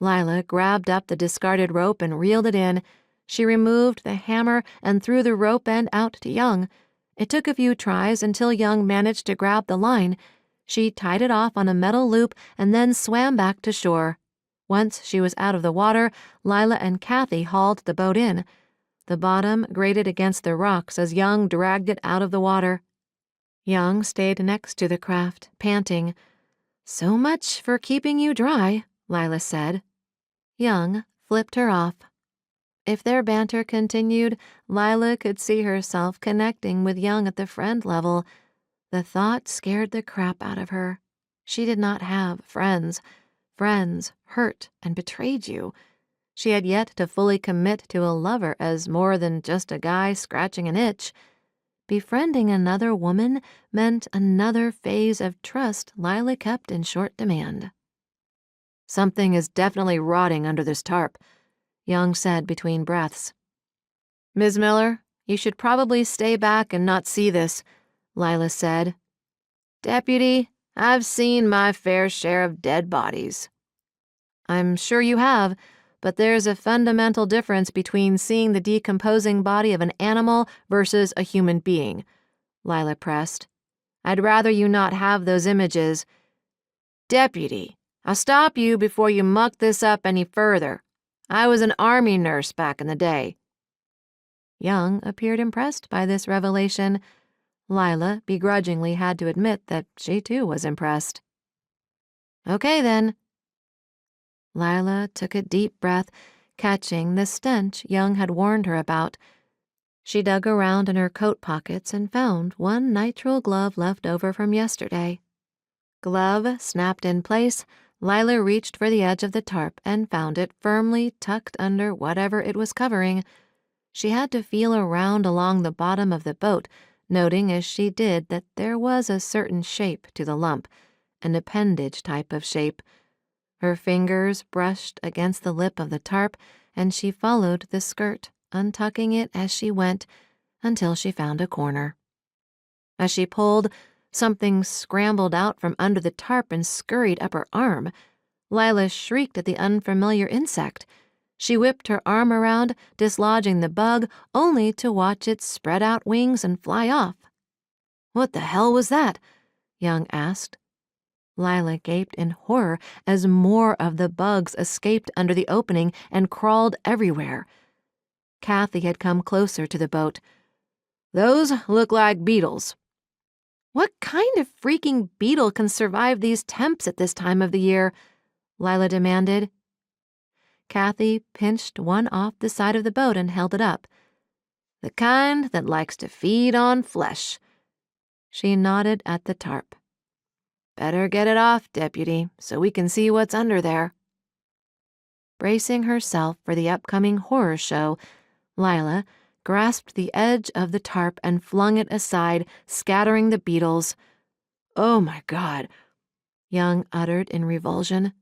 Lila grabbed up the discarded rope and reeled it in. She removed the hammer and threw the rope end out to Young. It took a few tries until Young managed to grab the line. She tied it off on a metal loop and then swam back to shore. Once she was out of the water, Lila and Kathy hauled the boat in. The bottom grated against the rocks as Young dragged it out of the water. Young stayed next to the craft, panting. "So much for keeping you dry," Lila said. Young flipped her off. If their banter continued, Lila could see herself connecting with Young at the friend level. The thought scared the crap out of her. She did not have friends. Friends hurt and betrayed you. She had yet to fully commit to a lover as more than just a guy scratching an itch. Befriending another woman meant another phase of trust Lila kept in short demand. "Something is definitely rotting under this tarp," Young said between breaths. "Ms. Miller, you should probably stay back and not see this," Lila said. "Deputy, I've seen my fair share of dead bodies." "I'm sure you have, but there's a fundamental difference between seeing the decomposing body of an animal versus a human being," Lila pressed. "I'd rather you not have those images." "Deputy, I'll stop you before you muck this up any further. I was an army nurse back in the day." Young appeared impressed by this revelation. Lila begrudgingly had to admit that she too was impressed. "Okay, then." Lila took a deep breath, catching the stench Young had warned her about. She dug around in her coat pockets and found one nitrile glove left over from yesterday. Glove snapped in place, Lila reached for the edge of the tarp and found it firmly tucked under whatever it was covering. She had to feel around along the bottom of the boat, noting as she did that there was a certain shape to the lump, an appendage type of shape. Her fingers brushed against the lip of the tarp, and she followed the skirt, untucking it as she went, until she found a corner. As she pulled, something scrambled out from under the tarp and scurried up her arm. Lila shrieked at the unfamiliar insect. She whipped her arm around, dislodging the bug, only to watch it spread out wings and fly off. "What the hell was that?" Young asked. Lila gaped in horror as more of the bugs escaped under the opening and crawled everywhere. Kathy had come closer to the boat. "Those look like beetles." "What kind of freaking beetle can survive these temps at this time of the year?" Lila demanded. Kathy pinched one off the side of the boat and held it up. "The kind that likes to feed on flesh." She nodded at the tarp. "Better get it off, Deputy, so we can see what's under there." Bracing herself for the upcoming horror show, Lila grasped the edge of the tarp and flung it aside, scattering the beetles. "Oh my God," Young uttered in revulsion.